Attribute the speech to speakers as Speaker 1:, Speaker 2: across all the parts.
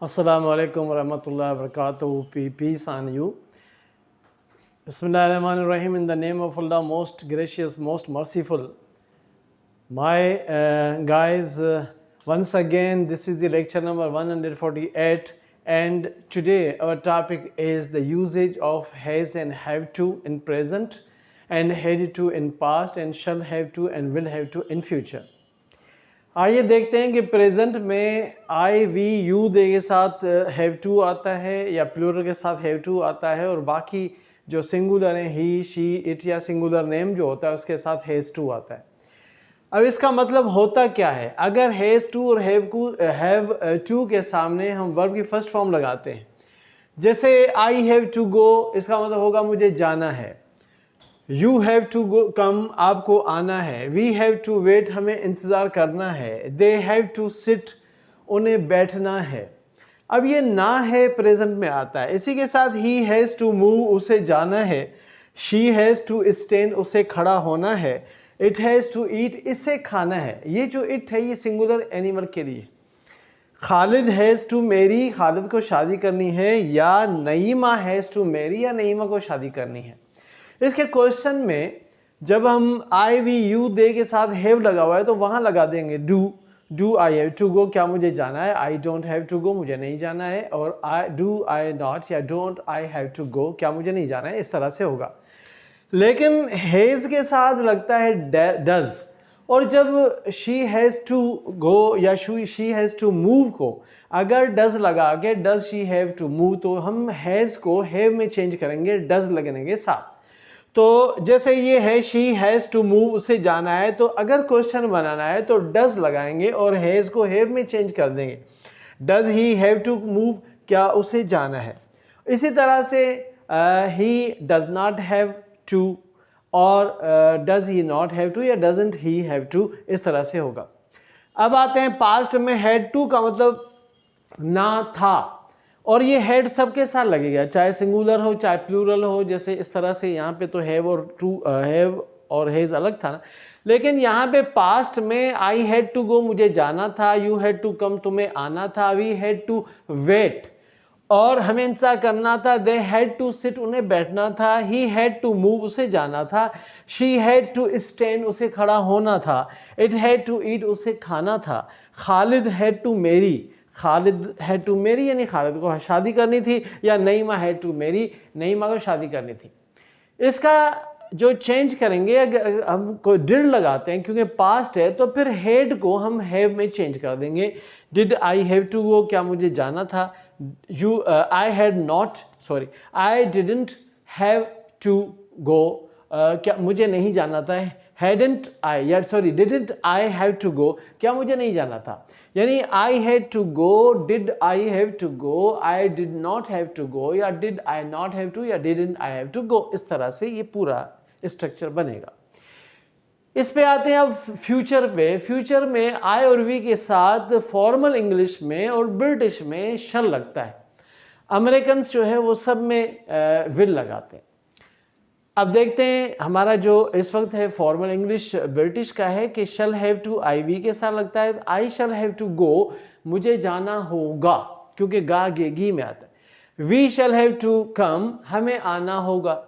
Speaker 1: Assalamu alaikum warahmatullahi wabarakatuh. Peace on you. Bismillahirrahmanirrahim. In the name of Allah, most gracious, most merciful. My guys, once again, this is the lecture number 148, and today our topic is the usage of has and have to in present, and had to in past, and shall have to and will have to in future. आइए देखते हैं कि present में आई we you they के साथ have to आता है या प्लूरल के साथ हैव टू आता है, और बाकी जो सिंगुलर हैं ही शी इट या सिंगुलर नेम जो होता है उसके साथ हैज़ टू आता है। अब इसका मतलब होता क्या है? अगर हैज़ टू और हैव टू के सामने हम वर्ब की फर्स्ट फॉर्म लगाते हैं, जैसे आई हैव टू गो, इसका मतलब होगा मुझे जाना है। यू हैव टू गो कम, आपको आना है। वी हैव टू वेट, हमें इंतज़ार करना है। दे हैव टू सिट, उन्हें बैठना है। अब ये ना है प्रेजेंट में आता है। इसी के साथ ही हैज़ टू मूव, उसे जाना है। शी हैज़ टू स्टैंड, उसे खड़ा होना है। इट हैज़ टू ईट, इसे खाना है। ये जो इट है ये सिंगुलर एनिमल के लिए। Khalid has to marry, Khalid को शादी करनी है। या नईमा हैज़ टू मैरी, या नईमा को शादी करनी है। इसके क्वेश्चन में जब हम आई वी यू दे के साथ हैव लगा हुआ है तो वहाँ लगा देंगे do I have to go, क्या मुझे जाना है। I don't have to go, मुझे नहीं जाना है। और डू आई नॉट या don't I have to go, क्या मुझे नहीं जाना है। इस तरह से होगा। लेकिन हैज़ के साथ लगता है डज, और जब शी हैज़ टू गो या शी हैज़ टू मूव को अगर डज लगा के does she have to move, तो हम हैज़ को हैव में चेंज करेंगे डज लगने के साथ। तो जैसे ये है शी हैज़ टू मूव, उसे जाना है, तो अगर क्वेश्चन बनाना है तो डज लगाएंगे और हैज़ को हैव में चेंज कर देंगे। Does he have to move, क्या उसे जाना है। इसी तरह से ही डज नॉट हैव टू, और does he not have to या डजंट ही हैव टू, इस तरह से होगा। अब आते हैं पास्ट में। हैड टू का मतलब ना था, और ये हेड सबके साथ लगेगा, चाहे सिंगुलर हो चाहे प्लूरल हो। जैसे इस तरह से यहाँ पे तो हैव और टू हैव और हैज़ अलग था ना, लेकिन यहाँ पे पास्ट में आई हैड टू गो, मुझे जाना था। यू हैड टू कम, तुम्हें आना था। वी हैड टू वेट, और हमें इंतजार करना था। दे हैड टू सिट, उन्हें बैठना था। ही हैड टू मूव, उसे जाना था। शी हैड टू स्टैंड, उसे खड़ा होना था। इट हैड टू ईट, उसे खाना था। Khalid had to marry, Khalid had to marry यानी खालिद को शादी करनी थी। या Naima had to marry, Naima को शादी करनी थी। इसका जो चेंज करेंगे, अगर हम कोई डिड लगाते हैं क्योंकि पास्ट है, तो फिर हेड को हम हैव में चेंज कर देंगे। Did I have to go, क्या मुझे जाना था। I had not, sorry, I didn't have to go, क्या मुझे नहीं जाना था। हैडंट आई, या sorry didn't I have to go, क्या मुझे नहीं जाना था। यानी I had to go, did I have to go, I did not have to go, या did I not have to, या didn't I have to go. इस तरह से ये पूरा स्ट्रक्चर बनेगा। इस पे आते हैं अब फ्यूचर पे। फ्यूचर में आई और वी के साथ फॉर्मल इंग्लिश में और ब्रिटिश में शल लगता है। अमेरिकन जो है वो सब में विल लगाते हैं। अब देखते हैं हमारा जो इस वक्त है फॉर्मल इंग्लिश ब्रिटिश का है कि shall have to I we के साथ लगता है। आई शल हैव टू गो, मुझे जाना होगा, क्योंकि गा गे गी में आता है। We shall have to come, हमें आना होगा।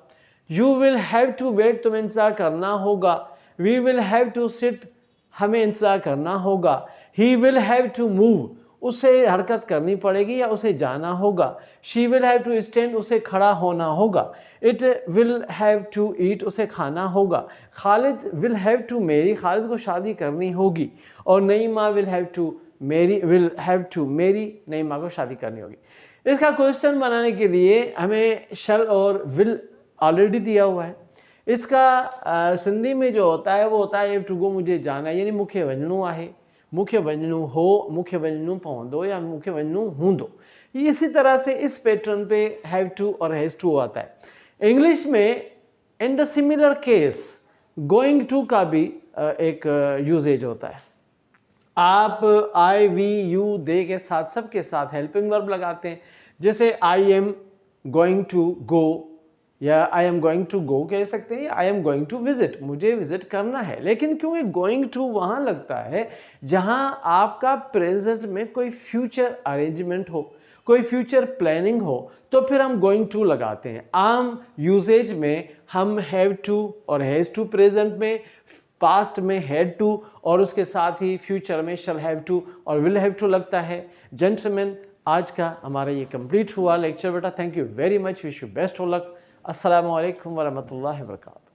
Speaker 1: You will have to wait, तुम्हें इंतजार करना होगा। We will have to sit, हमें इंतजार करना होगा। He will have to move, उसे हरकत करनी पड़ेगी या उसे जाना होगा। She will have to stand, उसे खड़ा होना होगा। It will have to eat, उसे खाना होगा। Khalid will have to marry, Khalid को शादी करनी होगी। और नईमा will have to marry, Naima को शादी करनी होगी। इसका क्वेश्चन बनाने के लिए हमें शल और विल ऑलरेडी दिया हुआ है। इसका सिंधी में जो होता है वो होता है हैव टू गो, मुझे जाना है, यानी मूंखे वञणो आहे, मूंखे वञणो हो, मूंखे वञणो पवंदो, या मूंखे वञणो हूंदो। इसी तरह से इस पैटर्न पे हैव टू और हैज़ टू आता है। इंग्लिश में in the similar case going to का भी एक यूजेज होता है। आप आई वी यू दे के साथ सबके साथ हेल्पिंग वर्ब लगाते हैं। जैसे I am going to go, या I am going to go कह सकते हैं, या I am going to visit, मुझे विजिट करना है। लेकिन क्योंकि गोइंग टू वहाँ लगता है जहाँ आपका प्रेजेंट में कोई फ्यूचर अरेंजमेंट हो, कोई फ्यूचर प्लानिंग हो, तो फिर हम गोइंग टू लगाते हैं। आम यूजेज में हम हैव टू और हैज़ टू, प्रेजेंट में, पास्ट में हैड टू, और उसके साथ ही फ्यूचर में शैल हैव टू और विल हैव टू लगता है। जेंटलमैन, आज का हमारा ये कंप्लीट हुआ लेक्चर बेटा। Thank you very much, wish you best of luck. अस्सलामु अलैकुम वरहमतुल्लाहि वबरकातुहू।